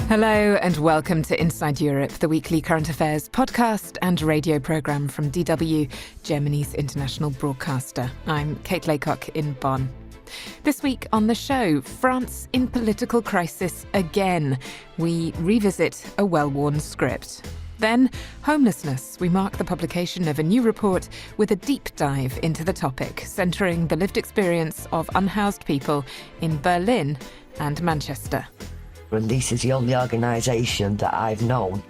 Hello and welcome to Inside Europe, the weekly current affairs podcast and radio programme from DW, Germany's international broadcaster. I'm Kate Laycock in Bonn. This week on the show, France in political crisis again. We revisit a well-worn script. Then, homelessness. We mark the publication of a new report with a deep dive into the topic, centring the lived experience of unhoused people in Berlin and Manchester. And this is the only organisation that I've known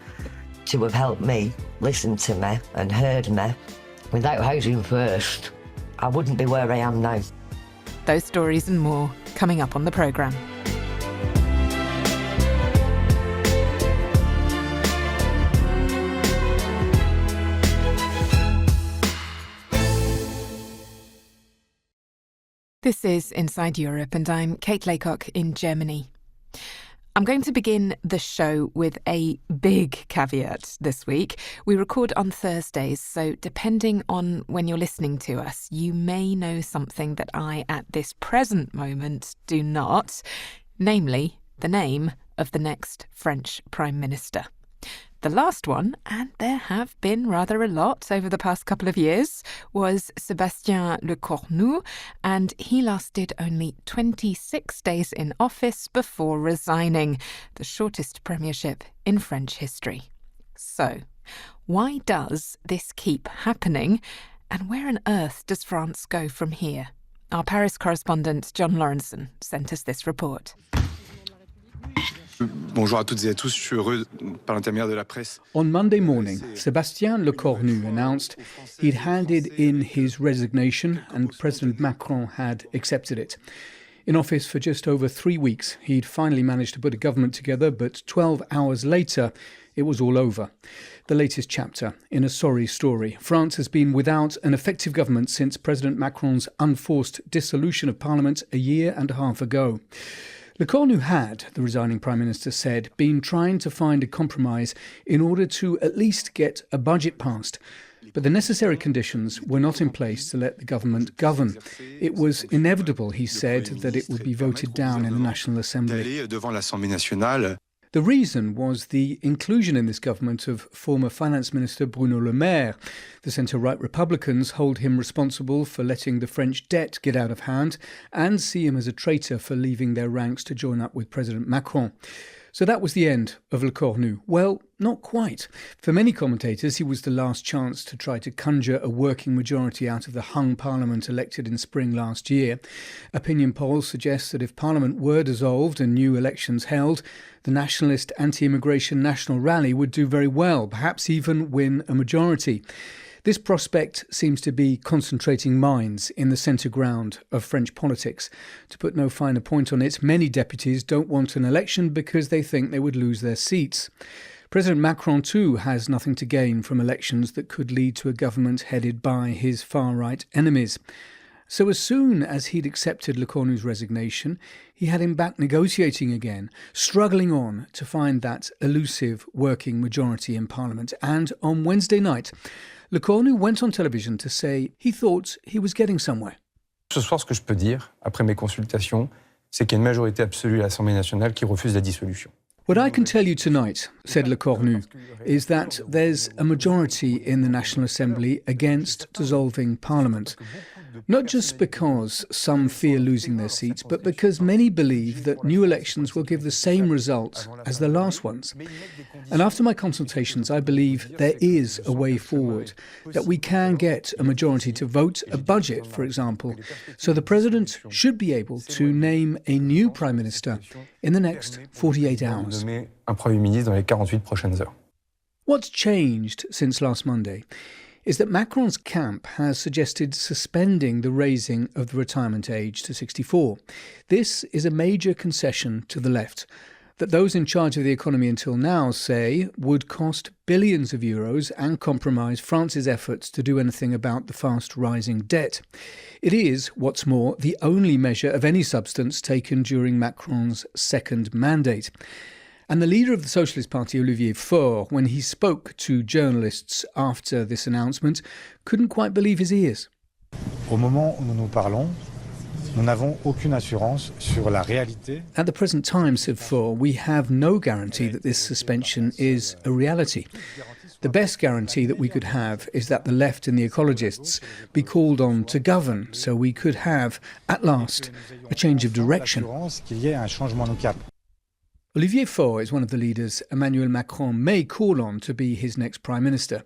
to have helped me, listened to me and heard me. Without Housing First, I wouldn't be where I am now. Those stories and more coming up on the programme. This is Inside Europe and I'm Kate Laycock in Germany. I'm going to begin the show with a big caveat this week. We record on Thursdays, so depending on when you're listening to us, you may know something that I, at this present moment, do not, namely the name of the next French Prime Minister. The last one, and there have been rather a lot over the past couple of years, was Sébastien Lecornu, and he lasted only 26 days in office before resigning, the shortest premiership in French history. So, why does this keep happening, and where on earth does France go from here? Our Paris correspondent John Lawrenson sent us this report. Bonjour à toutes et à tous, je suis heureux par l'intermédiaire de la presse. On Monday morning, Sébastien Lecornu announced he'd handed in his resignation and President Macron had accepted it. In office for just over 3 weeks, he'd finally managed to put a government together, but 12 hours later, it was all over. The latest chapter in a sorry story. France has been without an effective government since President Macron's unforced dissolution of Parliament a year and a half ago. Lecornu had, the resigning Prime Minister said, been trying to find a compromise in order to at least get a budget passed. But the necessary conditions were not in place to let the government govern. It was inevitable, he said, that it would be voted down in the National Assembly. The reason was the inclusion in this government of former Finance Minister Bruno Le Maire. The centre-right Republicans hold him responsible for letting the French debt get out of hand and see him as a traitor for leaving their ranks to join up with President Macron. So that was the end of Lecornu. Well, not quite. For many commentators, he was the last chance to try to conjure a working majority out of the hung parliament elected in spring last year. Opinion polls suggest that if parliament were dissolved and new elections held, the nationalist anti-immigration National Rally would do very well, perhaps even win a majority. This prospect seems to be concentrating minds in the centre ground of French politics. To put no finer point on it, many deputies don't want an election because they think they would lose their seats. President Macron, too, has nothing to gain from elections that could lead to a government headed by his far-right enemies. So as soon as he'd accepted Lecornu's resignation, he had him back negotiating again, struggling on to find that elusive working majority in Parliament. And on Wednesday night, Lecornu went on television to say he thought he was getting somewhere. Ce soir, ce que je peux dire, après mes consultations, c'est qu'il y a une majorité absolue à l'Assemblée nationale qui refuse la dissolution. What I can tell you tonight, said Lecornu, is that there's a majority in the National Assembly against dissolving Parliament. Not just because some fear losing their seats, but because many believe that new elections will give the same result as the last ones. And after my consultations, I believe there is a way forward, that we can get a majority to vote a budget, for example, so the President should be able to name a new Prime Minister in the next 48 hours. Un Premier ministre dans les 48 prochaines heures. What's changed since last Monday is that Macron's camp has suggested suspending the raising of the retirement age to 64. This is a major concession to the left that those in charge of the economy until now say would cost billions of euros and compromise France's efforts to do anything about the fast rising debt. It is, what's more, the only measure of any substance taken during Macron's second mandate. And the leader of the Socialist Party, Olivier Faure, when he spoke to journalists after this announcement, couldn't quite believe his ears. Au moment où nous nous parlons, Nous n'avons aucune assurance sur la réalité. At the present time, said Faure, we have no guarantee that this suspension is a reality. The best guarantee that we could have is that the left and the ecologists be called on to govern, so we could have, at last, a change of direction. Qu'il y ait un changement de cap. Olivier Faure is one of the leaders Emmanuel Macron may call on to be his next prime minister.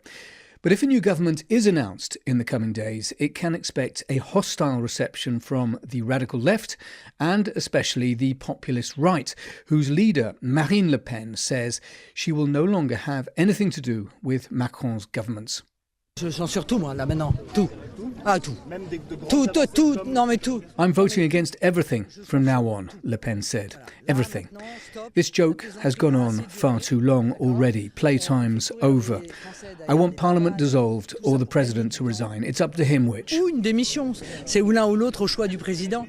But if a new government is announced in the coming days, it can expect a hostile reception from the radical left and especially the populist right, whose leader, Marine Le Pen, says she will no longer have anything to do with Macron's governments. Je censure tout, moi, là, maintenant. Tout. Ah, tout. Tout. Non, mais tout. I'm voting against everything from now on, Le Pen said. Everything. This joke has gone on far too long already. Playtime's over. I want Parliament dissolved or the President to resign. It's up to him which. Ou une démission. C'est ou l'un ou l'autre au choix du président.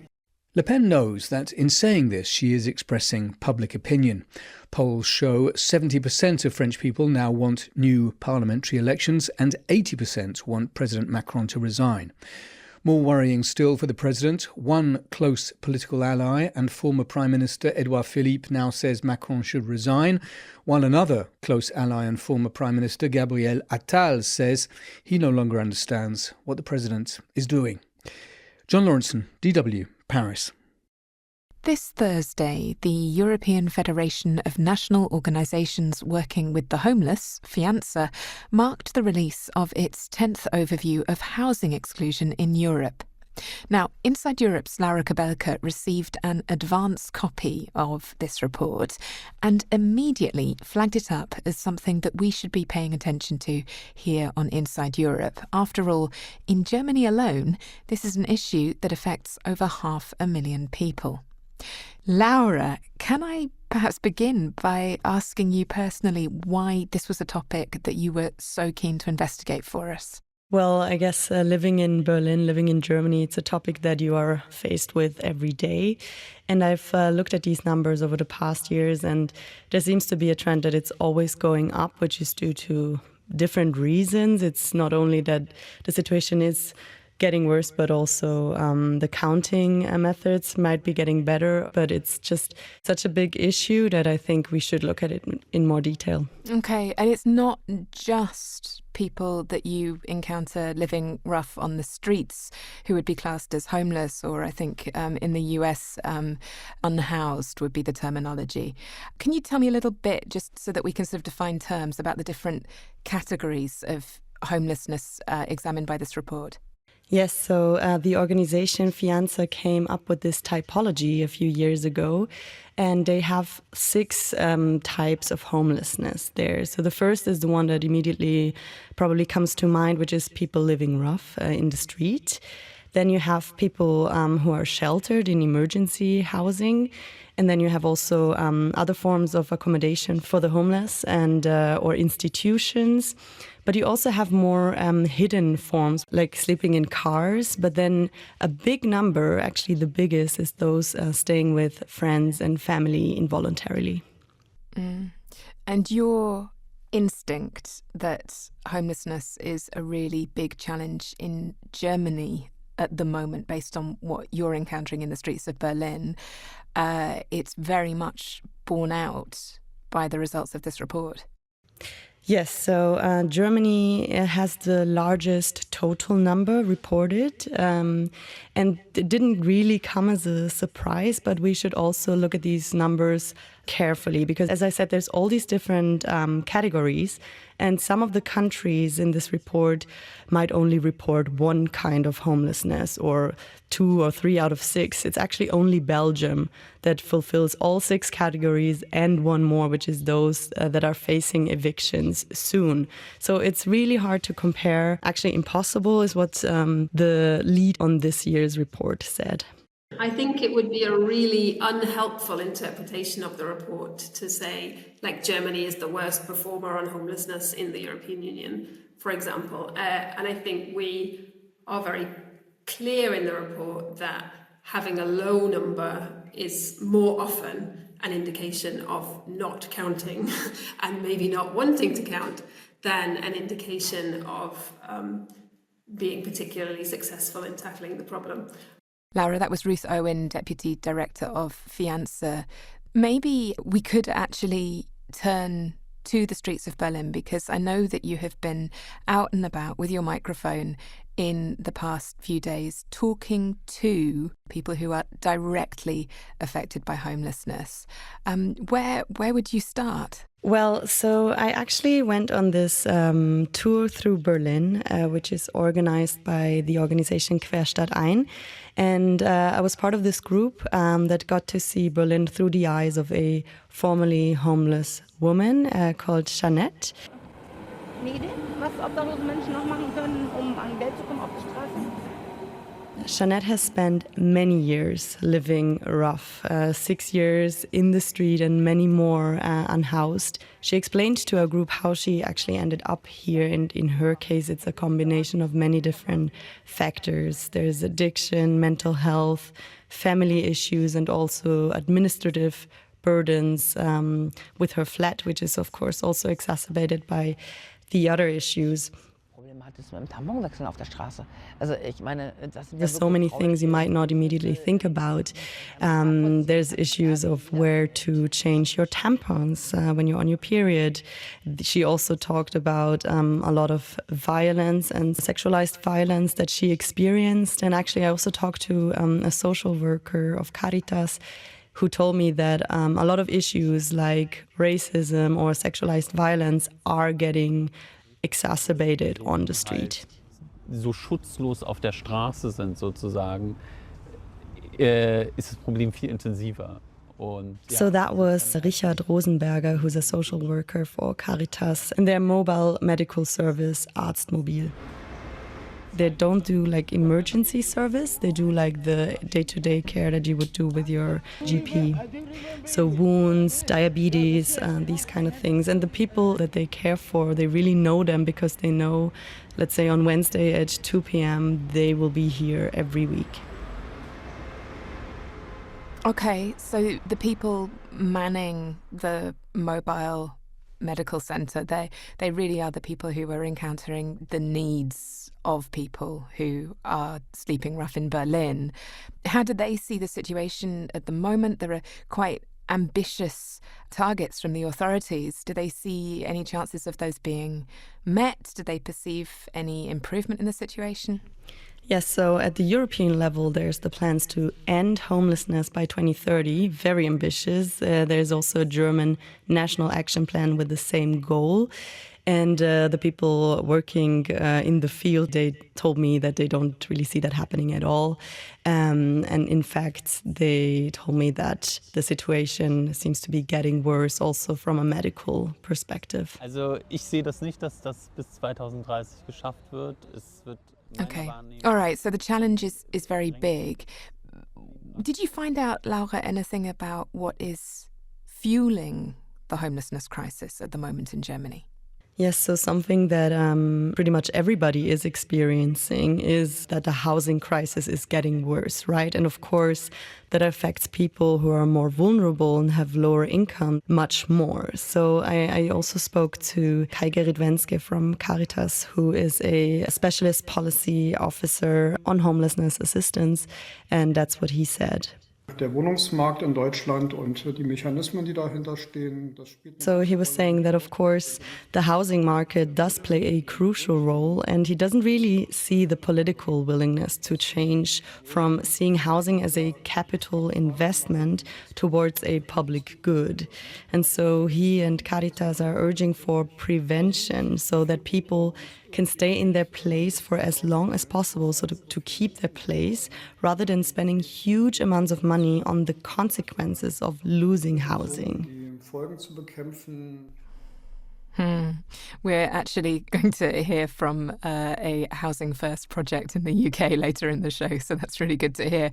Le Pen knows that in saying this, she is expressing public opinion. Polls show 70% of French people now want new parliamentary elections and 80% want President Macron to resign. More worrying still for the president, one close political ally and former Prime Minister Edouard Philippe now says Macron should resign, while another close ally and former Prime Minister Gabriel Attal says he no longer understands what the president is doing. John Lawrenson, DW, Paris. This Thursday, the European Federation of National Organisations Working with the Homeless, FIANSA, marked the release of its 10th overview of housing exclusion in Europe. Now, Inside Europe's Laura Kabelka received an advance copy of this report and immediately flagged it up as something that we should be paying attention to here on Inside Europe. After all, in Germany alone, this is an issue that affects over 500,000 people. Laura, can I perhaps begin by asking you personally why this was a topic that you were so keen to investigate for us? Well, I guess living in Berlin, living in Germany, it's a topic that you are faced with every day. And I've looked at these numbers over the past years, and there seems to be a trend that it's always going up, which is due to different reasons. It's not only that the situation is getting worse, but also the counting methods might be getting better. But it's just such a big issue that I think we should look at it in more detail. Okay, and it's not just people that you encounter living rough on the streets who would be classed as homeless, or I think in the US, unhoused would be the terminology. Can you tell me a little bit, just so that we can sort of define terms, about the different categories of homelessness examined by this report? Yes, so the organization FIANSA came up with this typology a few years ago, and they have 6 types of homelessness there. So the first is the one that immediately probably comes to mind, which is people living rough in the street. Then you have people who are sheltered in emergency housing. And then you have also other forms of accommodation for the homeless and or institutions. But you also have more hidden forms, like sleeping in cars. But then a big number, actually the biggest, is those staying with friends and family involuntarily. And your instinct that homelessness is a really big challenge in Germany at the moment, based on what you're encountering in the streets of Berlin, it's very much borne out by the results of this report. Yes, so Germany has the largest total number reported, and it didn't really come as a surprise, but we should also look at these numbers carefully because, as I said, there's all these different categories, and some of the countries in this report might only report one kind of homelessness or 2 or 3 out of 6. It's actually only Belgium that fulfills all 6 categories and one more, which is those that are facing evictions soon. So it's really hard to compare. Actually, impossible is what the lead on this year's report said. I think it would be a really unhelpful interpretation of the report to say, like, Germany is the worst performer on homelessness in the European Union, for example. And I think we are very clear in the report that having a low number is more often an indication of not counting and maybe not wanting to count than an indication of being particularly successful in tackling the problem. Laura, that was Ruth Owen, Deputy Director of Fianza. Maybe we could actually turn to the streets of Berlin, because I know that you have been out and about with your microphone in the past few days talking to people who are directly affected by homelessness. Where would you start? Well, so I actually went on this tour through Berlin, which is organized by the organization Querstadt Ein. And I was part of this group that got to see Berlin through the eyes of a formerly homeless woman called Jeanette. Eine Idee, was obdachlose Menschen noch machen können, an Geld zu kommen auf die Straße? Jeanette has spent many years living rough, 6 years in the street and many more unhoused. She explained to our group how she actually ended up here, and in her case it's a combination of many different factors. There's addiction, mental health, family issues, and also administrative burdens with her flat, which is of course also exacerbated by the other issues. There's so many things you might not immediately think about. There's issues of where to change your tampons when you're on your period. She also talked about a lot of violence and sexualized violence that she experienced. And actually I also talked to a social worker of Caritas who told me that a lot of issues like racism or sexualized violence are getting exacerbated on the street. So schutzlos auf der Straße sind sozusagen, ist das Problem viel intensiver. So that was Richard Rosenberger, who's a social worker for Caritas, and their mobile medical service, Arztmobil. They don't do like emergency service, they do like the day-to-day care that you would do with your GP. So wounds, diabetes, these kind of things. And the people that they care for, they really know them because they know, let's say on Wednesday at 2 p.m, they will be here every week. Okay, so the people manning the mobile medical centre, they really are the people who are encountering the needs of people who are sleeping rough in Berlin. How do they see the situation at the moment? There are quite ambitious targets from the authorities. Do they see any chances of those being met? Do they perceive any improvement in the situation? Yes, so at the European level, there's the plans to end homelessness by 2030, very ambitious. There's also a German national action plan with the same goal. And the people working in the field, they told me that they don't really see that happening at all. And in fact, they told me that the situation seems to be getting worse also from a medical perspective. Also ich sehe das nicht, dass das bis 2030 geschafft wird. Es wird Okay. All right. So the challenge is very big. Did you find out, Laura, anything about what is fueling the homelessness crisis at the moment in Germany? Yes, so something that pretty much everybody is experiencing is that the housing crisis is getting worse, right? And of course, that affects people who are more vulnerable and have lower income much more. So I also spoke to Kai Gerrit Wenske from Caritas, who is a specialist policy officer on homelessness assistance, and that's what he said. Der Wohnungsmarkt in Deutschland und die Mechanismen, die dahinter stehen, das spielt. So he was saying that, of course, the housing market does play a crucial role, and he doesn't really see the political willingness to change from seeing housing as a capital investment towards a public good. And so he and Caritas are urging for prevention so that people can stay in their place for as long as possible, so to keep their place, rather than spending huge amounts of money on the consequences of losing housing. Die Folgen zu bekämpfen. We're actually going to hear from a Housing First project in the UK later in the show, so that's really good to hear.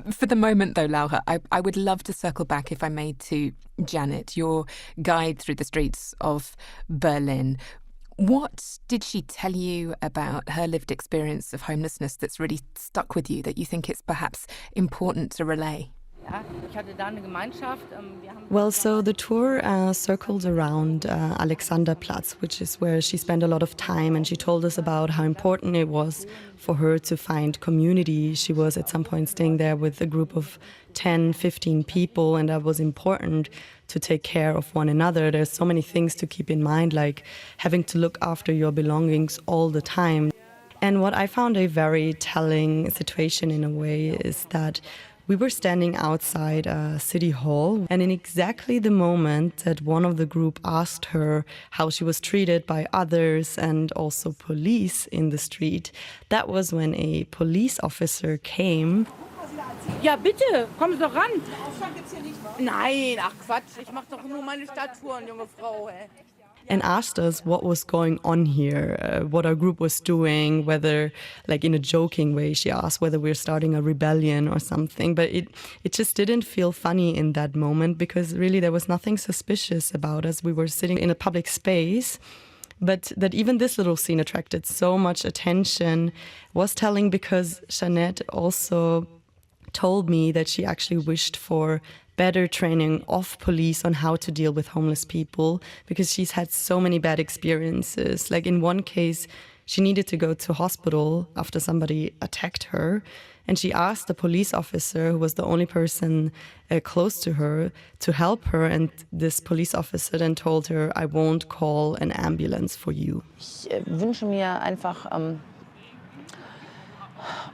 For the moment, though, Laura, I would love to circle back, if I may, to Janet, your guide through the streets of Berlin. What did she tell you about her lived experience of homelessness that's really stuck with you, that you think it's perhaps important to relay? Well, so the tour circled around Alexanderplatz, which is where she spent a lot of time, and she told us about how important it was for her to find community. She was at some point staying there with a group of 10, 15 people, and that was important to take care of one another. There's so many things to keep in mind, like having to look after your belongings all the time. And what I found a very telling situation in a way is that we were standing outside City Hall, and in exactly the moment that one of the group asked her how she was treated by others and also police in the street, that was when a police officer came. Ja, bitte, kommen Sie doch ran. Nein, ach Quatsch, ich mach doch nur meine Stadttouren, junge Frau. And asked us what was going on here, what our group was doing, whether, like in a joking way, she asked whether we're starting a rebellion or something. But it just didn't feel funny in that moment, because really there was nothing suspicious about us. We were sitting in a public space. But that even this little scene attracted so much attention was telling, because Jeanette also told me that she actually wished for better training of police on how to deal with homeless people, because she's had so many bad experiences. Like in one case, she needed to go to hospital after somebody attacked her, and she asked the police officer, who was the only person close to her, to help her, and this police officer then told her, "I won't call an ambulance for you." Ich wünsche mir einfach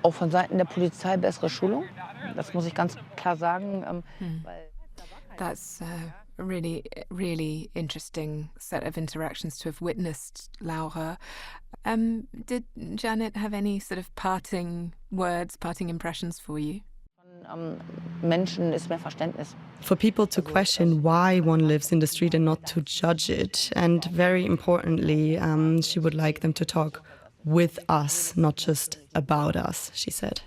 auch von Seiten der Polizei bessere Schulung. Das muss ich ganz klar sagen. That's a really, really interesting set of interactions to have witnessed, Laura. Did Janet have any sort of parting words, parting impressions for you? Menschen ist mehr Verständnis. For people to question why one lives in the street and not to judge it. And very importantly, she would like them to talk with us, not just about us, she said.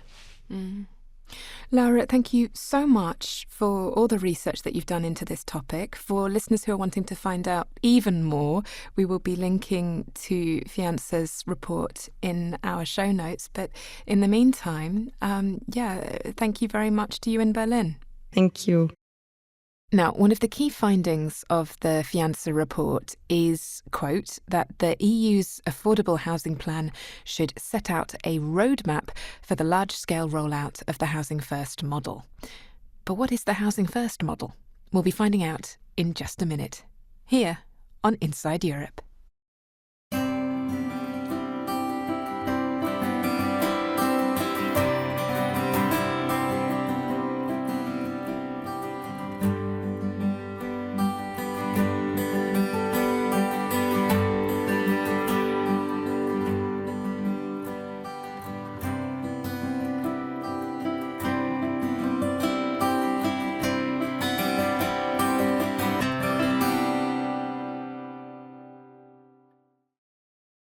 Laura, thank you so much for all the research that you've done into this topic. For listeners who are wanting to find out even more, we will be linking to Fianza's report in our show notes. But in the meantime, thank you very much to you in Berlin. Thank you. Now, one of the key findings of the Fianza report is, quote, that the EU's affordable housing plan should set out a roadmap for the large-scale rollout of the Housing First model. But what is the Housing First model? We'll be finding out in just a minute, here on Inside Europe.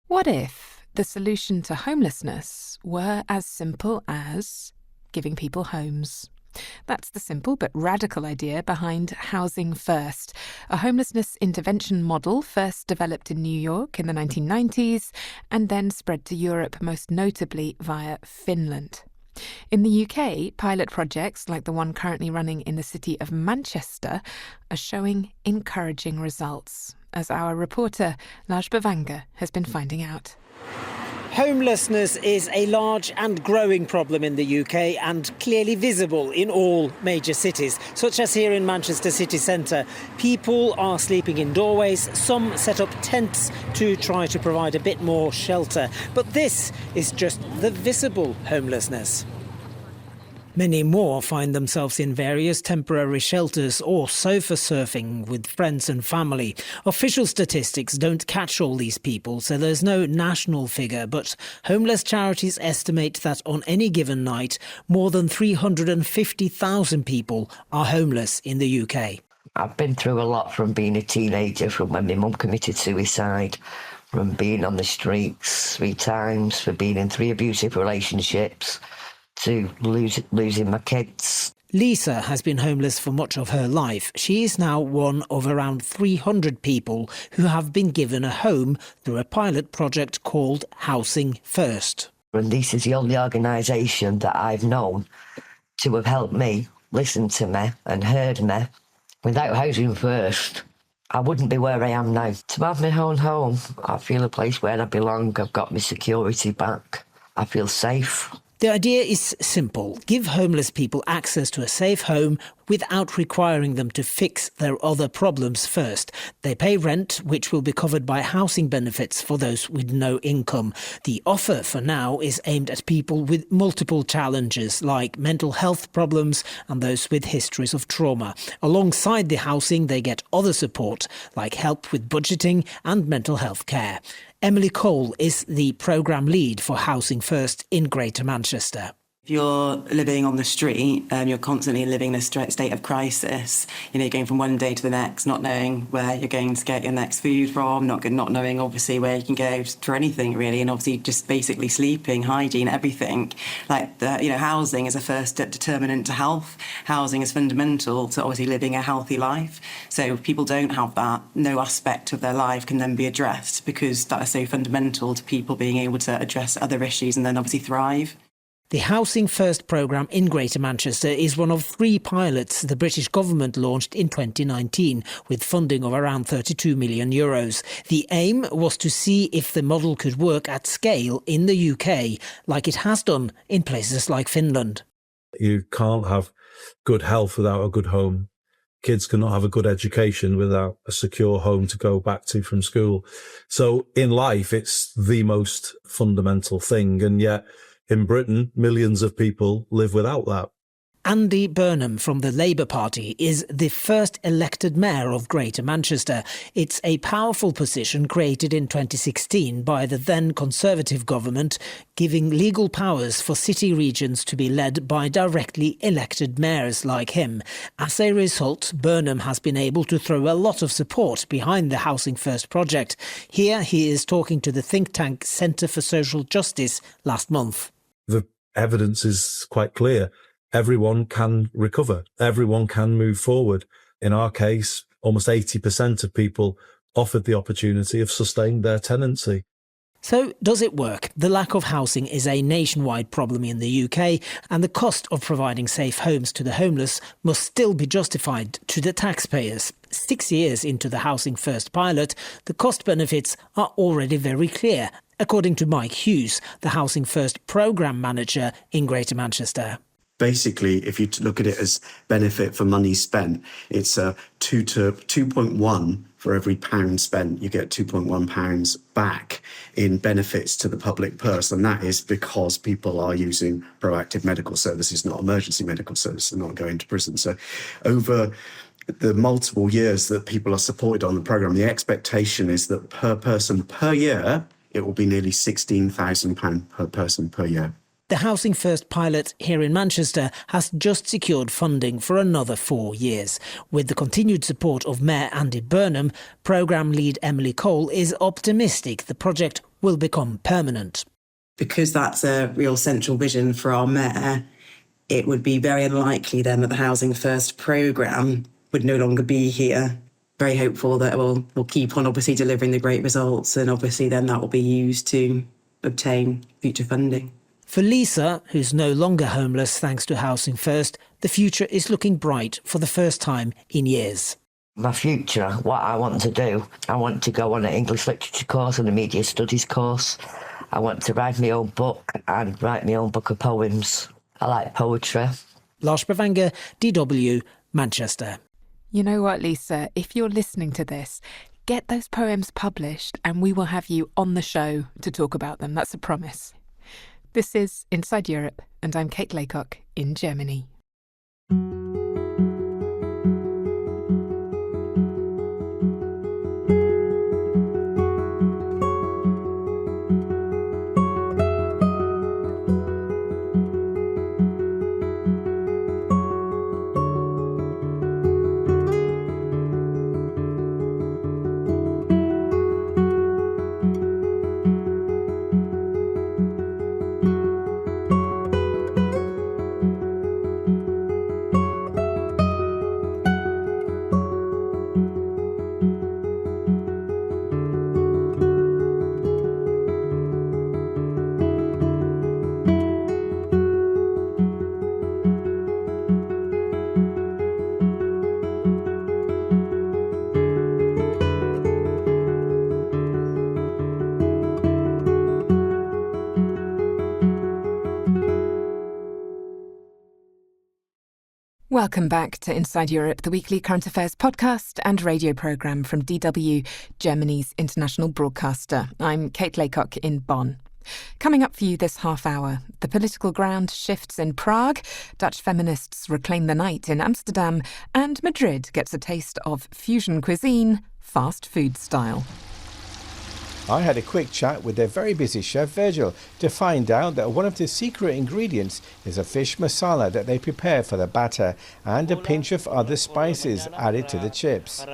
What if the solution to homelessness were as simple as giving people homes? That's the simple but radical idea behind Housing First, a homelessness intervention model first developed in New York in the 1990s and then spread to Europe, most notably via Finland. In the UK, pilot projects like the one currently running in the city of Manchester are showing encouraging results, as our reporter Lars Bavanger has been finding out. Homelessness is a large and growing problem in the UK and clearly visible in all major cities, such as here in Manchester city centre. People are sleeping in doorways, some set up tents to try to provide a bit more shelter. But this is just the visible homelessness. Many more find themselves in various temporary shelters or sofa surfing with friends and family. Official statistics don't catch all these people, so there's no national figure, but homeless charities estimate that on any given night, more than 350,000 people are homeless in the UK. I've been through a lot, from being a teenager, from when my mum committed suicide, from being on the streets 3 times, for being in 3 abusive relationships, to losing my kids. Lisa has been homeless for much of her life. She is now one of around 300 people who have been given a home through a pilot project called Housing First. And this is the only organisation that I've known to have helped me listened to me and heard me, without Housing First, I wouldn't be where I am now. To have my own home, I feel a place where I belong. I've got my security back. I feel safe. The idea is simple. Give homeless people access to a safe home without requiring them to fix their other problems first. They pay rent, which will be covered by housing benefits for those with no income. The offer for now is aimed at people with multiple challenges, like mental health problems and those with histories of trauma. Alongside the housing, they get other support, like help with budgeting and mental health care. Emily Cole is the programme lead for Housing First in Greater Manchester. If you're living on the street, you're constantly living in a state of crisis. You're going from one day to the next, not knowing where you're going to get your next food from, not knowing, obviously, where you can go for anything, really, and obviously just basically sleeping, hygiene, everything. Housing is a first determinant to health. Housing is fundamental to, obviously, living a healthy life. So if people don't have that, no aspect of their life can then be addressed, because that is so fundamental to people being able to address other issues and then obviously thrive. The Housing First programme in Greater Manchester is one of 3 pilots the British government launched in 2019 with funding of around €32 million. The aim was to see if the model could work at scale in the UK, like it has done in places like Finland. You can't have good health without a good home. Kids cannot have a good education without a secure home to go back to from school. So in life, it's the most fundamental thing, and yet in Britain, millions of people live without that. Andy Burnham from the Labour Party is the first elected mayor of Greater Manchester. It's a powerful position created in 2016 by the then Conservative government, giving legal powers for city regions to be led by directly elected mayors like him. As a result, Burnham has been able to throw a lot of support behind the Housing First project. Here he is talking to the think tank Centre for Social Justice last month. The evidence is quite clear. Everyone can recover. Everyone can move forward. In our case, almost 80% of people offered the opportunity of sustaining their tenancy. So, does it work? The lack of housing is a nationwide problem in the UK, and the cost of providing safe homes to the homeless must still be justified to the taxpayers. 6 years into the Housing First pilot, the cost benefits are already very clear, according to Mike Hughes, the Housing First programme manager in Greater Manchester. Basically, if you look at it as benefit for money spent, it's 2.1 for every pound spent. You get £2.1 back in benefits to the public purse. And that is because people are using proactive medical services, not emergency medical services, and not going to prison. So over the multiple years that people are supported on the programme, the expectation is that per person per year, it will be nearly £16,000 per person per year. The Housing First pilot here in Manchester has just secured funding for another 4 years. With the continued support of Mayor Andy Burnham, programme lead Emily Cole is optimistic the project will become permanent. Because that's a real central vision for our mayor, it would be very unlikely then that the Housing First programme would no longer be here. Very hopeful that we'll keep on obviously delivering the great results, and obviously then that will be used to obtain future funding. For Lisa, who's no longer homeless thanks to Housing First, the future is looking bright for the first time in years. My future, what I want to do, I want to go on an English literature course and a media studies course. I want to write my own book and write my own book of poems. I like poetry. Lars Bravanger, DW, Manchester. You know what, Lisa? If you're listening to this, get those poems published and we will have you on the show to talk about them. That's a promise. This is Inside Europe, and I'm Kate Laycock in Germany. Welcome back to Inside Europe, the weekly current affairs podcast and radio programme from DW, Germany's international broadcaster. I'm Kate Laycock in Bonn. Coming up for you this half hour, the political ground shifts in Prague, Dutch feminists reclaim the night in Amsterdam, and Madrid gets a taste of fusion cuisine, fast food style. I had a quick chat with their very busy chef Virgil to find out that one of the secret ingredients is a fish masala that they prepare for the batter and a pinch of other spices added to the chips.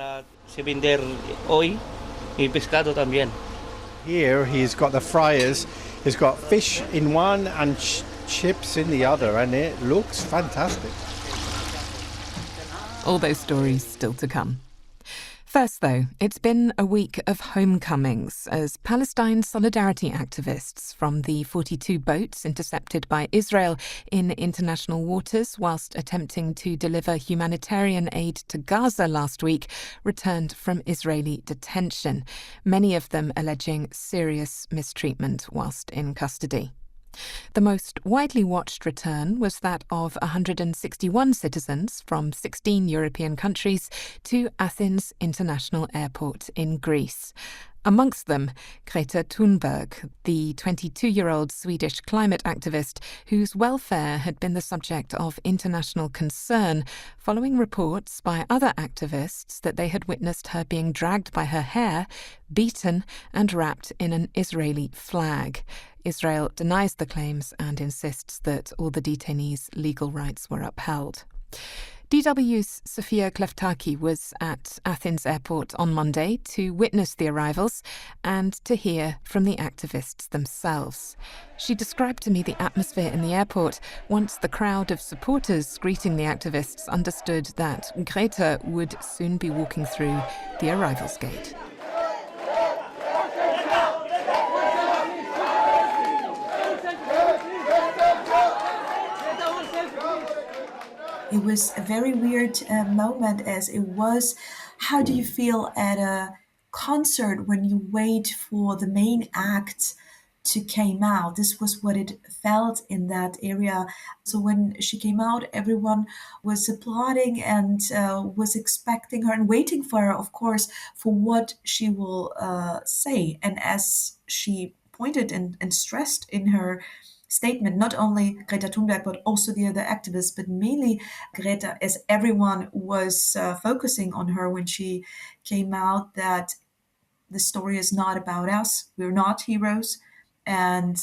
Here he's got the fryers, he's got fish in one and chips in the other, and it looks fantastic. All those stories still to come. First, though, it's been a week of homecomings as Palestine solidarity activists from the 42 boats intercepted by Israel in international waters whilst attempting to deliver humanitarian aid to Gaza last week returned from Israeli detention, many of them alleging serious mistreatment whilst in custody. The most widely watched return was that of 161 citizens from 16 European countries to Athens International Airport in Greece. Amongst them, Greta Thunberg, the 22-year-old Swedish climate activist whose welfare had been the subject of international concern following reports by other activists that they had witnessed her being dragged by her hair, beaten and wrapped in an Israeli flag. Israel denies the claims and insists that all the detainees' legal rights were upheld. DW's Sophia Kleftaki was at Athens Airport on Monday to witness the arrivals and to hear from the activists themselves. She described to me the atmosphere in the airport once the crowd of supporters greeting the activists understood that Greta would soon be walking through the arrivals gate. It was a very weird moment, as it was, how do you feel at a concert when you wait for the main act to came out? This was what it felt in that area. So when she came out, everyone was applauding and was expecting her and waiting for her, of course, for what she will say. And as she pointed and stressed in her statement, not only Greta Thunberg, but also the other activists, but mainly Greta, as everyone was focusing on her when she came out, that the story is not about us. We're not heroes. And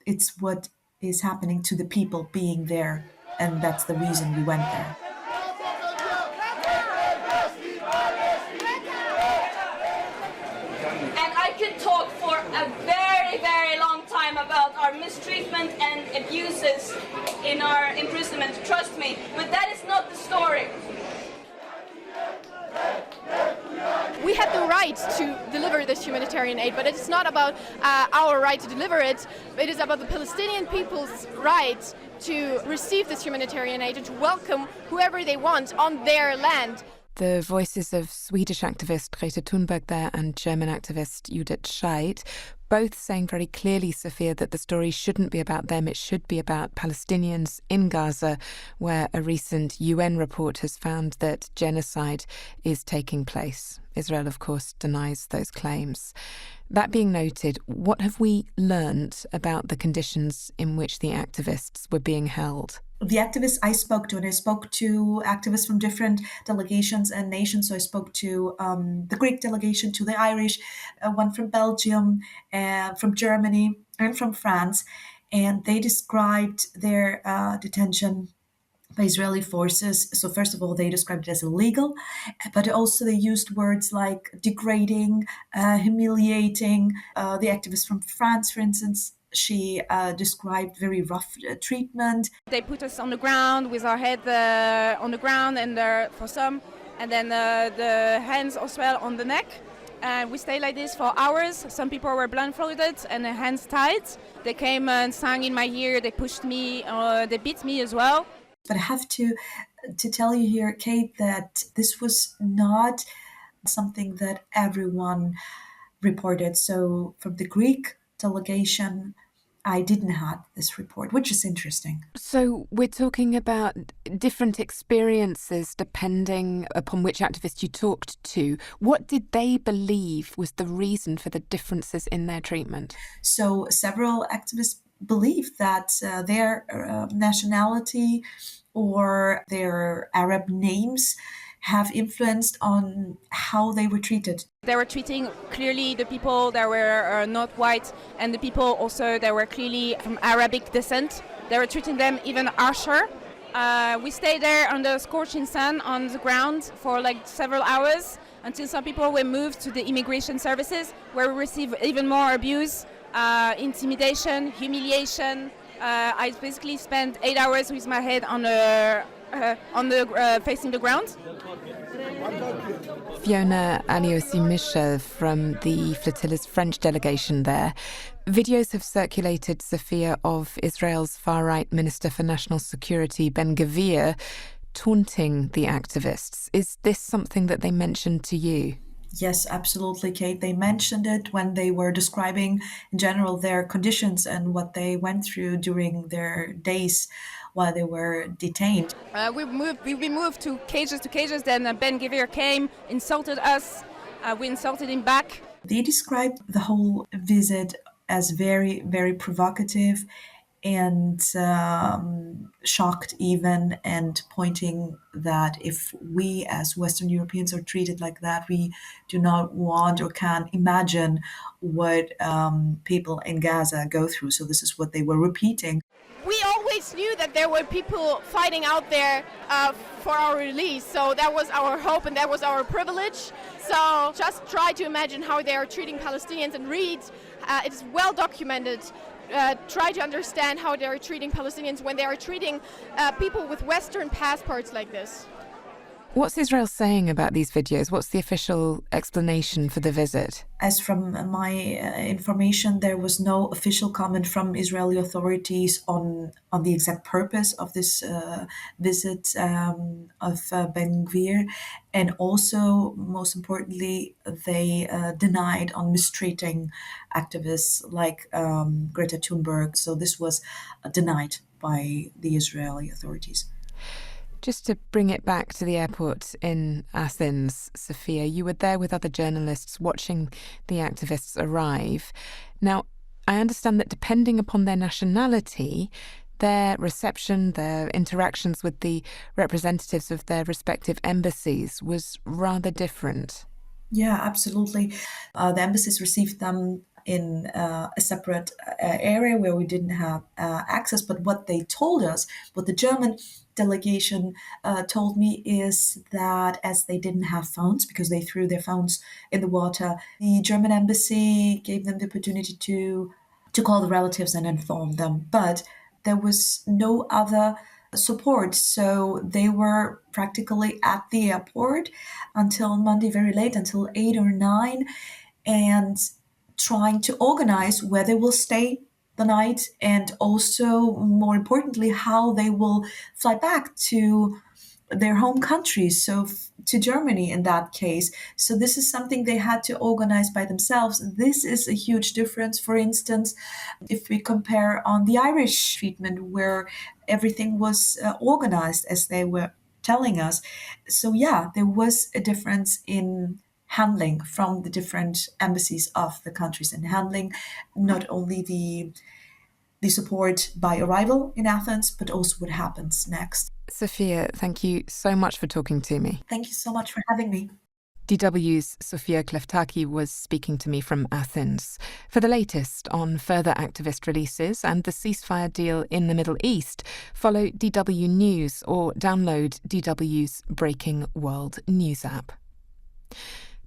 it's what is happening to the people being there. And that's the reason we went there. And I could talk for a very, very long time about our mistreatment and abuses in our imprisonment, trust me, but that is not the story. We had the right to deliver this humanitarian aid, but it's not about our right to deliver it. It is about the Palestinian people's right to receive this humanitarian aid and to welcome whoever they want on their land. The voices of Swedish activist Greta Thunberg there and German activist Judith Scheidt, both saying very clearly, Sophia, that the story shouldn't be about them, it should be about Palestinians in Gaza, where a recent UN report has found that genocide is taking place. Israel, of course, denies those claims. That being noted, what have we learned about the conditions in which the activists were being held? The activists I spoke to, and I spoke to activists from different delegations and nations. So I spoke to the Greek delegation, to the Irish, one from Belgium, from Germany, and from France. And they described their detention by Israeli forces. So first of all, they described it as illegal, but also they used words like degrading, humiliating. The activist from France, for instance, she described very rough treatment. They put us on the ground with our head on the ground and for some, and then the hands as well on the neck. And we stayed like this for hours. Some people were blindfolded and the hands tied. They came and sang in my ear. They pushed me. They beat me as well. But I have to tell you here, Kate, that this was not something that everyone reported. So from the Greek delegation, I didn't have this report, which is interesting. So we're talking about different experiences depending upon which activist you talked to. What did they believe was the reason for the differences in their treatment? So several activists believe that their nationality or their Arab names have influenced on how they were treated. They were treating clearly the people that were not white and the people also that were clearly from Arabic descent. They were treating them even harsher. We stayed there under scorching sun on the ground for like several hours until some people were moved to the immigration services where we received even more abuse, intimidation, humiliation. I basically spent 8 hours with my head on the facing the ground. Fiona Aliosi-Michel from the Flotilla's French delegation there. Videos have circulated, Sophia, of Israel's far-right Minister for National Security, Ben-Gvir, taunting the activists. Is this something that they mentioned to you? Yes, absolutely, Kate. They mentioned it when they were describing, in general, their conditions and what they went through during their days while they were detained. We moved to cages, then Ben-Gvir came, insulted us, we insulted him back. They described the whole visit as very, very provocative and shocked even, and pointing that if we as Western Europeans are treated like that, we do not want or can imagine what people in Gaza go through. So this is what they were repeating. We always knew that there were people fighting out there for our release, so that was our hope and that was our privilege. So just try to imagine how they are treating Palestinians and read. It's well documented. Try to understand how they are treating Palestinians when they are treating people with Western passports like this. What's Israel saying about these videos? What's the official explanation for the visit? As from my information, there was no official comment from Israeli authorities on the exact purpose of this visit of Ben-Gvir. And also, most importantly, they denied on mistreating activists like Greta Thunberg. So this was denied by the Israeli authorities. Just to bring it back to the airport in Athens, Sophia, you were there with other journalists watching the activists arrive. Now, I understand that depending upon their nationality, their reception, their interactions with the representatives of their respective embassies was rather different. Yeah, absolutely. The embassies received them in a separate area where we didn't have access. But what they told us, what the German delegation told me, is that as they didn't have phones because they threw their phones in the water, the German embassy gave them the opportunity to call the relatives and inform them. But there was no other support. So they were practically at the airport until Monday, very late, until 8 or 9, and trying to organize where they will stay the night, and also, more importantly, how they will fly back to their home countries, so to Germany in that case. So this is something they had to organize by themselves. This is a huge difference, for instance, if we compare on the Irish treatment, where everything was organized as they were telling us. So yeah, there was a difference in handling from the different embassies of the countries, and handling not only the support by arrival in Athens, but also what happens next. Sophia, thank you so much for talking to me. Thank you so much for having me. DW's Sofia Kleftaki was speaking to me from Athens. For the latest on further activist releases and the ceasefire deal in the Middle East, follow DW News or download DW's Breaking World News app.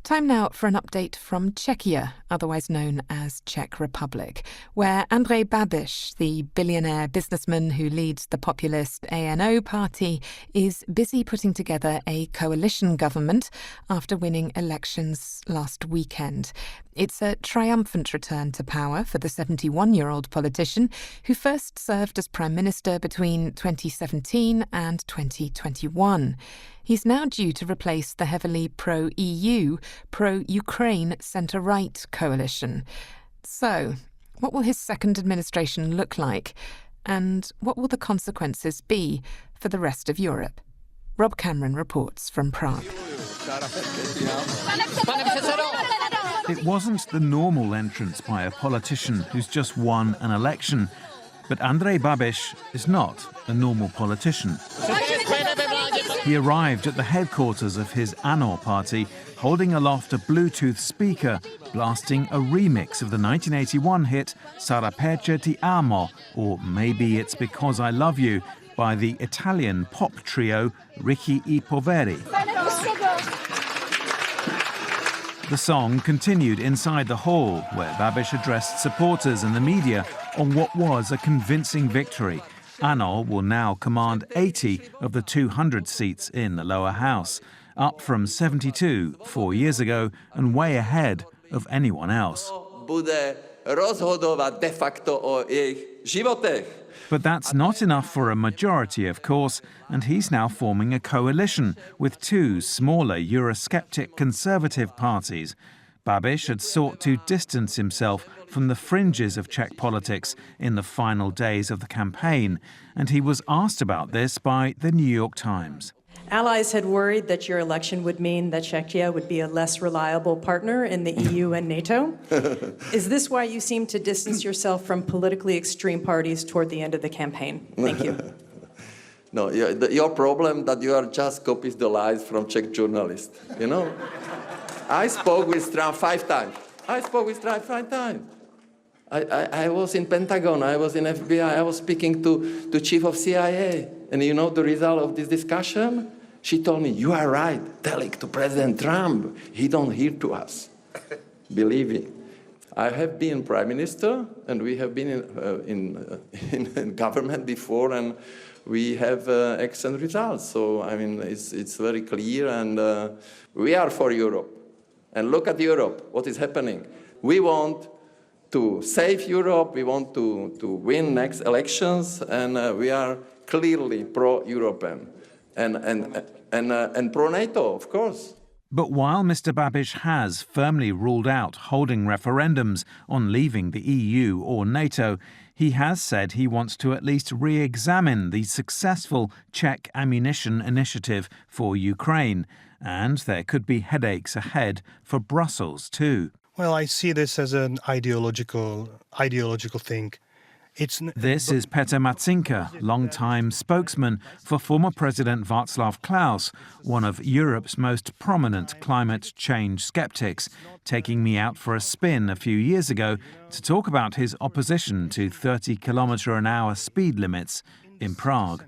Time now for an update from Czechia, otherwise known as Czech Republic, where Andrej Babiš, the billionaire businessman who leads the populist ANO party, is busy putting together a coalition government after winning elections last weekend. It's a triumphant return to power for the 71-year-old politician who first served as Prime Minister between 2017 and 2021. He's now due to replace the heavily pro-EU, pro-Ukraine centre-right coalition. So, What will his second administration look like? And what will the consequences be for the rest of Europe? Rob Cameron reports from Prague. It wasn't the normal entrance by a politician who's just won an election. But Andrej Babiš is not a normal politician. He arrived at the headquarters of his ANO party, holding aloft a Bluetooth speaker, blasting a remix of the 1981 hit Sarà perché ti amo, or Maybe It's Because I Love You, by the Italian pop trio Ricchi I Poveri. The song continued inside the hall, where Babiš addressed supporters and the media on what was a convincing victory. ANO will now command 80 of the 200 seats in the lower house, up from 72 4 years ago and way ahead of anyone else. But that's not enough for a majority, of course, and he's now forming a coalition with two smaller Eurosceptic conservative parties. Babiš had sought to distance himself from the fringes of Czech politics in the final days of the campaign, and he was asked about this by the New York Times. Allies had worried that your election would mean that Czechia would be a less reliable partner in the EU and NATO. Is this why you seem to distance yourself from politically extreme parties toward the end of the campaign? Thank you. No, your problem that you are just copies the lies from Czech journalists, you know? I spoke with Trump 5 times. I was in Pentagon, I was in FBI, I was speaking to chief of CIA. And you know the result of this discussion? She told me, you are right, tell it to President Trump. He don't hear to us. Believe me. I have been prime minister, and we have been in government before, and we have excellent results. So, I mean, it's very clear, and we are for Europe. And look at Europe, what is happening. We want to save Europe, we want to win next elections, and we are clearly pro-European and pro-NATO, of course. But while Mr. Babiš has firmly ruled out holding referendums on leaving the EU or NATO, he has said he wants to at least re-examine the successful Czech ammunition initiative for Ukraine. And there could be headaches ahead for Brussels too. Well, I see this as an ideological thing. This is Petr Matzinka, long-time spokesman for former President Václav Klaus, one of Europe's most prominent climate change skeptics, taking me out for a spin a few years ago to talk about his opposition to 30-kilometre-an-hour speed limits in Prague.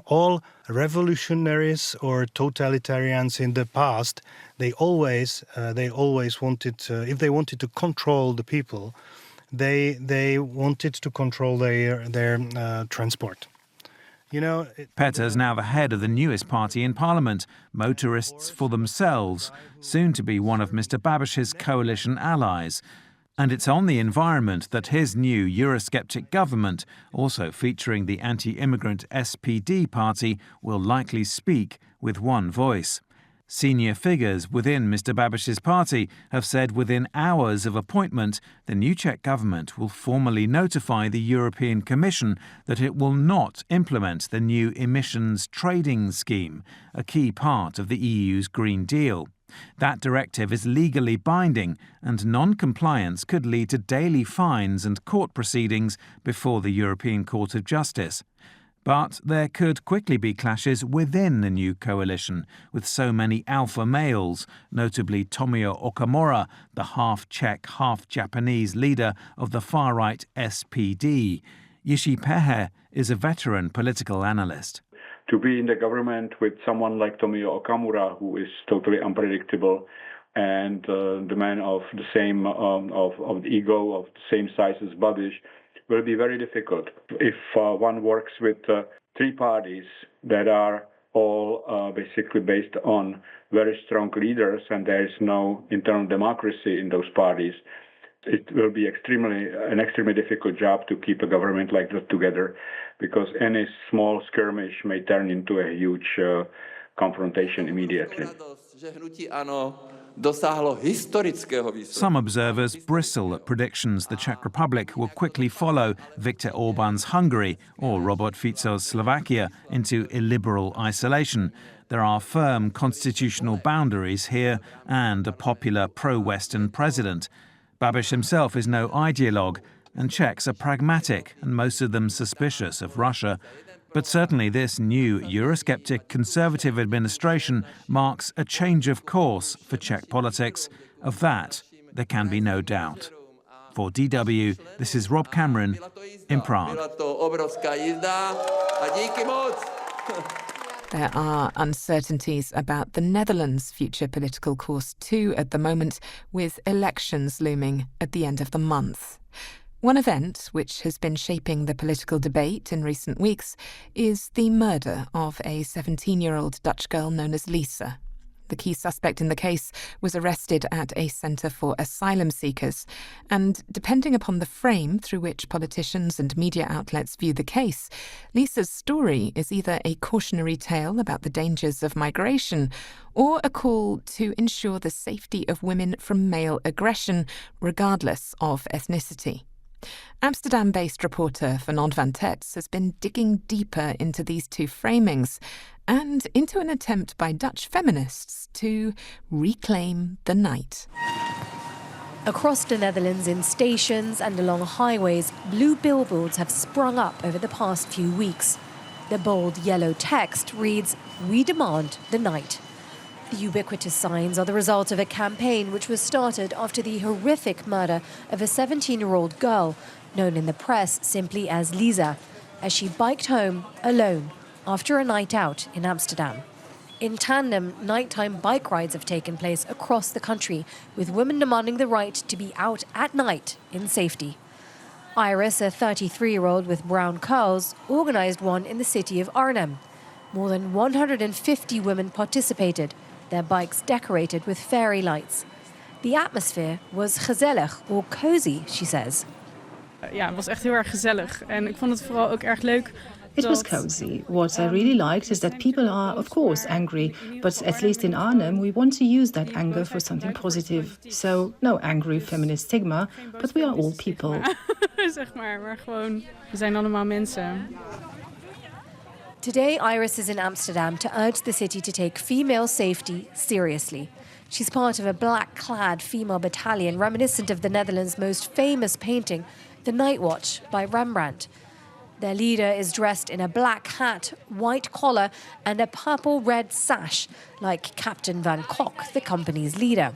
All revolutionaries or totalitarians in the past, they always wanted to, if they wanted to control the people, they wanted to control their transport. You know, Petr's now the head of the newest party in Parliament, Motorists for Themselves, soon to be one of Mr. Babiš's coalition allies. And it's on the environment that his new Eurosceptic government, also featuring the anti-immigrant SPD party, will likely speak with one voice. Senior figures within Mr. Babiš's party have said within hours of appointment, the new Czech government will formally notify the European Commission that it will not implement the new emissions trading scheme, a key part of the EU's Green Deal. That directive is legally binding, and non-compliance could lead to daily fines and court proceedings before the European Court of Justice. But there could quickly be clashes within the new coalition, with so many alpha males, notably Tomio Okamura, the half-Czech, half-Japanese leader of the far-right SPD. Jiří Pehe is a veteran political analyst. To be in the government with someone like Tomio Okamura, who is totally unpredictable, and the man of the same of the ego of the same size as Babiš, will be very difficult. If one works with 3 parties that are all basically based on very strong leaders, and there is no internal democracy in those parties, it will be an extremely difficult job to keep a government like that together, because any small skirmish may turn into a huge confrontation immediately. Some observers bristle at predictions the Czech Republic will quickly follow Viktor Orban's Hungary or Robert Fico's Slovakia into illiberal isolation. There are firm constitutional boundaries here and a popular pro-Western president. Babiš himself is no ideologue, and Czechs are pragmatic and most of them suspicious of Russia. But certainly this new Eurosceptic Conservative administration marks a change of course for Czech politics. Of that, there can be no doubt. For DW, this is Rob Cameron in Prague. There are uncertainties about the Netherlands' future political course too at the moment, with elections looming at the end of the month. One event which has been shaping the political debate in recent weeks is the murder of a 17-year-old Dutch girl known as Lisa. The key suspect in the case was arrested at a centre for asylum seekers, and depending upon the frame through which politicians and media outlets view the case, Lisa's story is either a cautionary tale about the dangers of migration or a call to ensure the safety of women from male aggression, regardless of ethnicity. Amsterdam-based reporter Fernand van Tetz has been digging deeper into these two framings and into an attempt by Dutch feminists to reclaim the night. Across the Netherlands, in stations and along highways, blue billboards have sprung up over the past few weeks. The bold yellow text reads, "We demand the night." The ubiquitous signs are the result of a campaign which was started after the horrific murder of a 17-year-old girl, known in the press simply as Lisa, as she biked home alone after a night out in Amsterdam. In tandem, nighttime bike rides have taken place across the country, with women demanding the right to be out at night in safety. Iris, a 33-year-old with brown curls, organised one in the city of Arnhem. More than 150 women participated, their bikes decorated with fairy lights. The atmosphere was gezellig, or cozy, she says. Ja, het was echt heel erg gezellig. En ik vond het vooral ook erg leuk. It was cozy. What I really liked is that people are, of course, angry, but at least in Arnhem, we want to use that anger for something positive. So, no angry feminist stigma, but we are all people. Zeg maar gewoon, we zijn allemaal mensen. Today, Iris is in Amsterdam to urge the city to take female safety seriously. She's part of a black-clad female battalion reminiscent of the Netherlands' most famous painting, The Night Watch by Rembrandt. Their leader is dressed in a black hat, white collar, and a purple-red sash, like Captain Van Kok, the company's leader.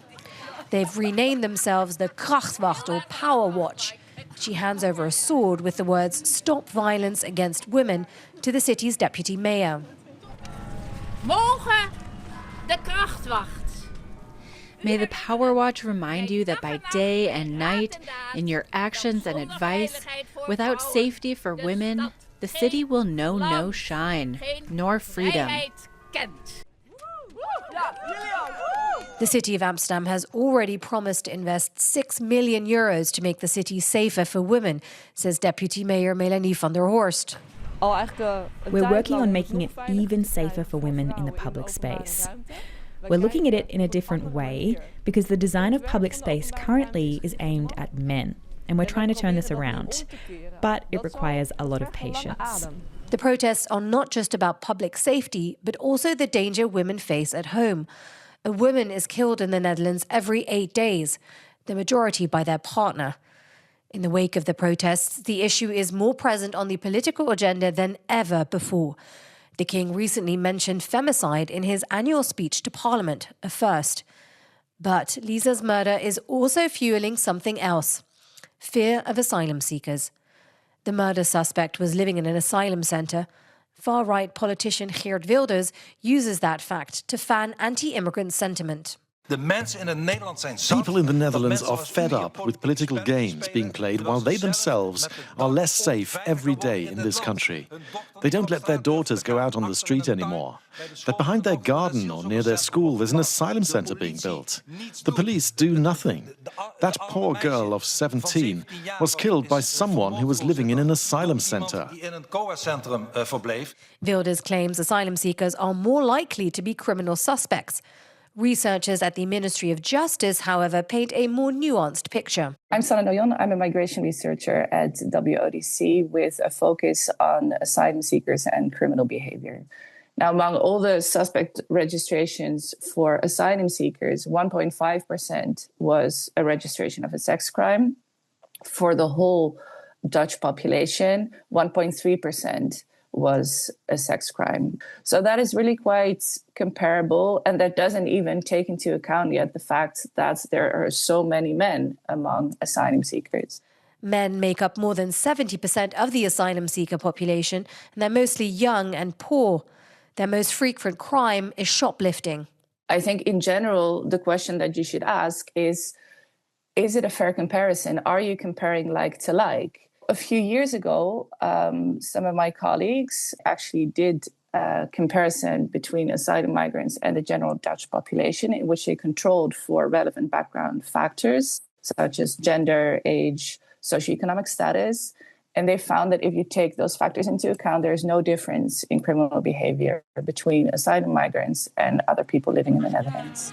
They've renamed themselves the Krachtwacht, or Power Watch. She hands over a sword with the words "Stop Violence Against Women" to the city's deputy mayor. Morgen de Krachtwacht. May the Power Watch remind you that by day and night, in your actions and advice, without safety for women, the city will know no shine, nor freedom. The city of Amsterdam has already promised to invest €6 million to make the city safer for women, says Deputy Mayor Melanie van der Horst. We're working on making it even safer for women in the public space. We're looking at it in a different way because the design of public space currently is aimed at men, and we're trying to turn this around. But it requires a lot of patience. The protests are not just about public safety, but also the danger women face at home. A woman is killed in the Netherlands every 8 days, the majority by their partner. In the wake of the protests, the issue is more present on the political agenda than ever before. The King recently mentioned femicide in his annual speech to Parliament, a first. But Lisa's murder is also fueling something else: fear of asylum seekers. The murder suspect was living in an asylum centre. Far-right politician Geert Wilders uses that fact to fan anti-immigrant sentiment. People in the Netherlands are fed up with political games being played while they themselves are less safe every day in this country. They don't let their daughters go out on the street anymore. But behind their garden or near their school there's an asylum centre being built. The police do nothing. That poor girl of 17 was killed by someone who was living in an asylum centre. Wilders claims asylum seekers are more likely to be criminal suspects. Researchers at the Ministry of Justice, however, paint a more nuanced picture. I'm Sana Noyon. I'm a migration researcher at WODC with a focus on asylum seekers and criminal behavior. Now, among all the suspect registrations for asylum seekers, 1.5% was a registration of a sex crime. For the whole Dutch population, 1.3% was a sex crime. So that is really quite comparable, and that doesn't even take into account yet the fact that there are so many men among asylum seekers. Men make up more than 70% of the asylum seeker population, and they're mostly young and poor. Their most frequent crime is shoplifting. I think in general, the question that you should ask is it a fair comparison? Are you comparing like to like? A few years ago, some of my colleagues actually did a comparison between asylum migrants and the general Dutch population, in which they controlled for relevant background factors, such as gender, age, socioeconomic status. And they found that if you take those factors into account, there's no difference in criminal behavior between asylum migrants and other people living in the Netherlands.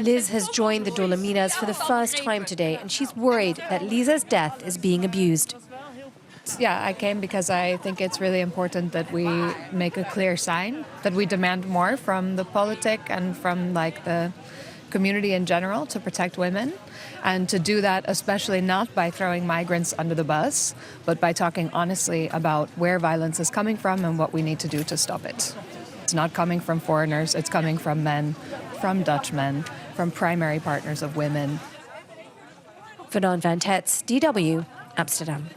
Liz has joined the Dolominas for the first time today, and she's worried that Lisa's death is being abused. Yeah, I came because I think it's really important that we make a clear sign, that we demand more from the politic and from the community in general to protect women, and to do that especially not by throwing migrants under the bus, but by talking honestly about where violence is coming from and what we need to do to stop it. It's not coming from foreigners, it's coming from men, from Dutch men, from primary partners of women. Fernand van Tetz, DW, Amsterdam.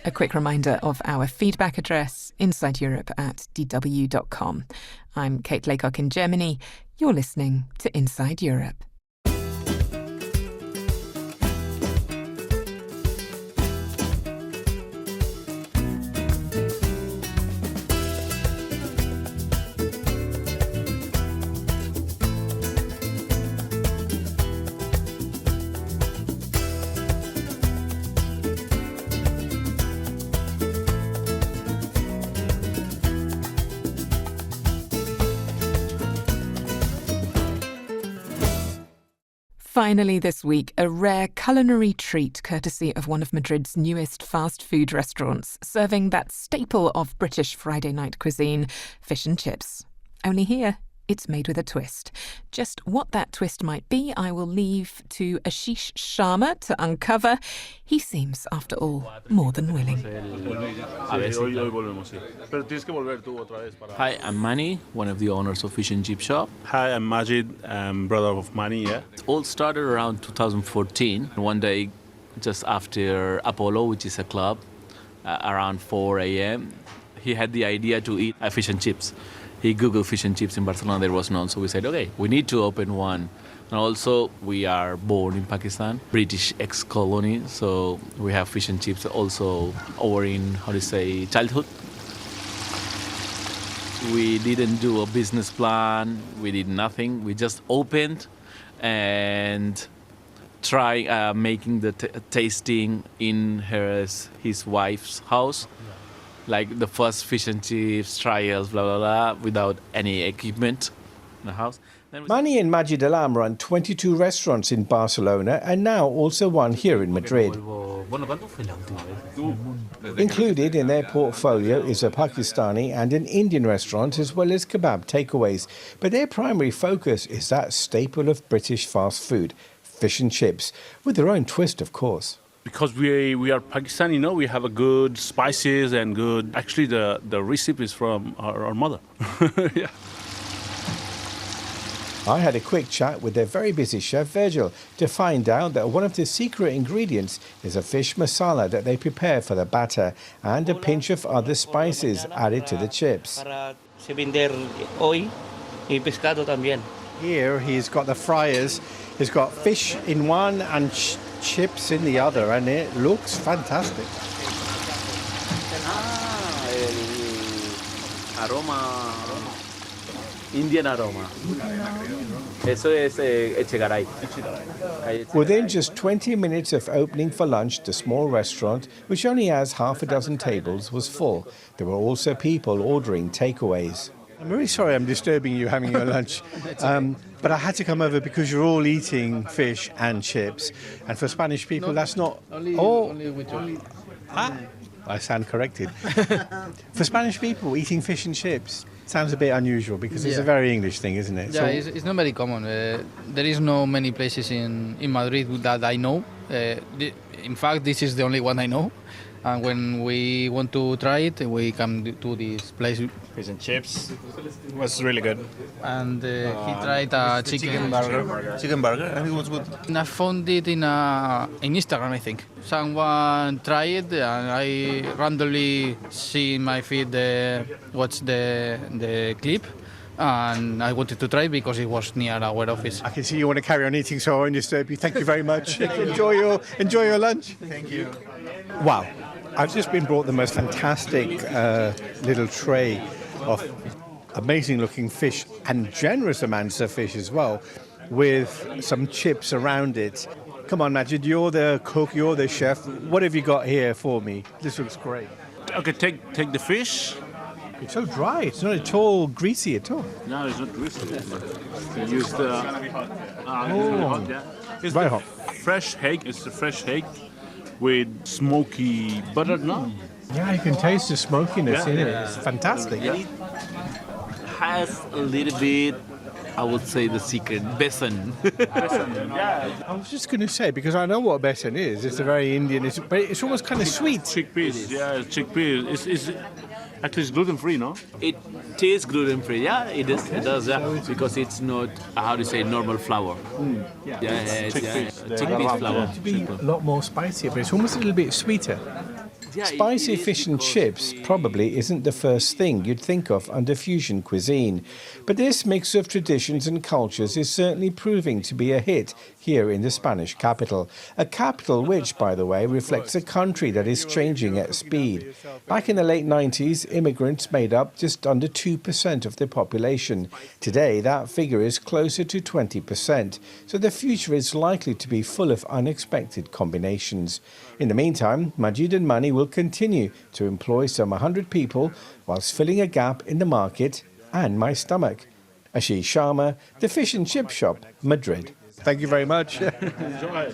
A quick reminder of our feedback address, insideeurope@dw.com. I'm Kate Laycock in Germany. You're listening to Inside Europe. Finally this week, a rare culinary treat courtesy of one of Madrid's newest fast food restaurants, serving that staple of British Friday night cuisine, fish and chips. Only here, it's made with a twist. Just what that twist might be, I will leave to Ashish Sharma to uncover. He seems, after all, more than willing. Hi, I'm Manny, one of the owners of Fish and Chip Shop. Hi, I'm Majid, brother of Manny, yeah. It all started around 2014. One day, just after Apollo, which is a club, around 4 a.m., he had the idea to eat fish and chips. He Googled fish and chips in Barcelona, there was none, so we said, okay, we need to open one. And also, we are born in Pakistan, British ex-colony, so we have fish and chips also over in, childhood. We didn't do a business plan, we did nothing, we just opened and tried making the tasting in his wife's house. Like the first fish and chips, trials, blah, blah, blah, without any equipment in the house. Manny and Majid Alam run 22 restaurants in Barcelona and now also one here in Madrid. Included in their portfolio is a Pakistani and an Indian restaurant, as well as kebab takeaways. But their primary focus is that staple of British fast food, fish and chips, with their own twist, of course. Because we are Pakistani, we have a good spices and good. Actually, the recipe is from our mother. Yeah. I had a quick chat with their very busy chef Virgil to find out that one of the secret ingredients is a fish masala that they prepare for the batter and a pinch of other spices added to the chips. Se vender hoy y pescado también. Here he's got the fryers. He's got fish in one and chips in the other, and it looks fantastic. Aroma. Indian aroma. Eso es Echegaray. Within just 20 minutes of opening for lunch, the small restaurant, which only has half a dozen tables, was full. There were also people ordering takeaways. I'm really sorry I'm disturbing you having your lunch, but I had to come over because you're all eating fish and chips. And for Spanish people, that's not... I stand corrected. For Spanish people, eating fish and chips sounds a bit unusual because it's a very English thing, isn't it? Yeah, it's not very common. There is no many places in Madrid that I know. In fact, this is the only one I know. And when we want to try it, we come to this place. Fish and chips was really good. And he tried a chicken burger. Chicken burger, I think it was good. And I found it in Instagram, I think. Someone tried it, and I randomly see in my feed watch the clip. And I wanted to try it because it was near our office. I can see you want to carry on eating, so I won't disturb you. Thank you very much. Enjoy your lunch. Thank you. Wow. I've just been brought the most fantastic little tray of amazing-looking fish and generous amounts of fish as well, with some chips around it. Come on, Majid, you're the cook, you're the chef. What have you got here for me? This looks great. Okay, take the fish. It's so dry. It's not at all greasy at all. No, it's not greasy. You use the... It's very hot. Fresh egg. It's the fresh egg with smoky butter, no? Yeah, you can taste the smokiness in it. It's fantastic. It has a little bit, I would say, the secret, besan. I was just going to say, because I know what besan is. It's a very Indian, but it's almost kind of sweet. Chickpeas, yeah, chickpeas. It's actually it's gluten-free, no? It tastes gluten-free, yeah, it is. It does, yeah, because it's not, how to say, normal flour. Chickpeas flour. To be a lot more spicier, but it's almost a little bit sweeter. Spicy fish and chips probably isn't the first thing you'd think of under fusion cuisine, but this mix of traditions and cultures is certainly proving to be a hit here in the Spanish capital. A capital which, by the way, reflects a country that is changing at speed. Back in the late 90s, immigrants made up just under 2% of the population. Today, that figure is closer to 20%, so the future is likely to be full of unexpected combinations. In the meantime, Majid and Mani will continue to employ some 100 people whilst filling a gap in the market and my stomach. Ashish Sharma, The Fish and Chip Shop, Madrid. Thank you very much. Enjoy.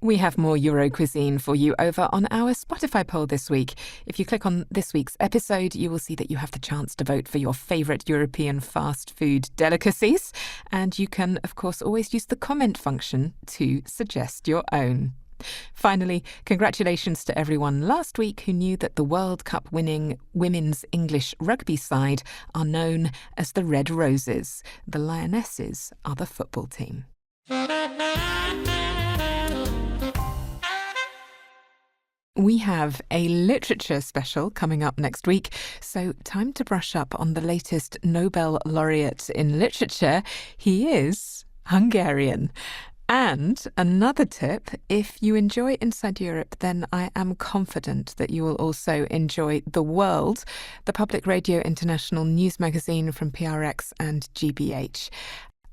We have more Euro cuisine for you over on our Spotify poll this week. If you click on this week's episode, you will see that you have the chance to vote for your favourite European fast food delicacies. And you can, of course, always use the comment function to suggest your own. Finally, congratulations to everyone last week who knew that the World Cup winning women's English rugby side are known as the Red Roses. The Lionesses are the football team. We have a literature special coming up next week, so time to brush up on the latest Nobel laureate in literature. He is Hungarian. And another tip, if you enjoy Inside Europe, then I am confident that you will also enjoy The World, the Public Radio International news magazine from PRX and GBH.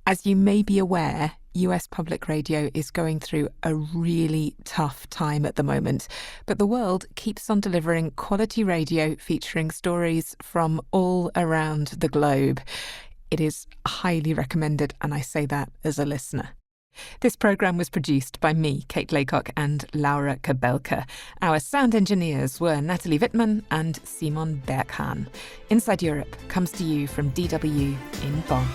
As you may be aware, US public radio is going through a really tough time at the moment, but The World keeps on delivering quality radio featuring stories from all around the globe. It is highly recommended, and I say that as a listener. This programme was produced by me, Kate Laycock, and Laura Kabelka. Our sound engineers were Natalie Wittmann and Simon Berghahn. Inside Europe comes to you from DW in Bonn.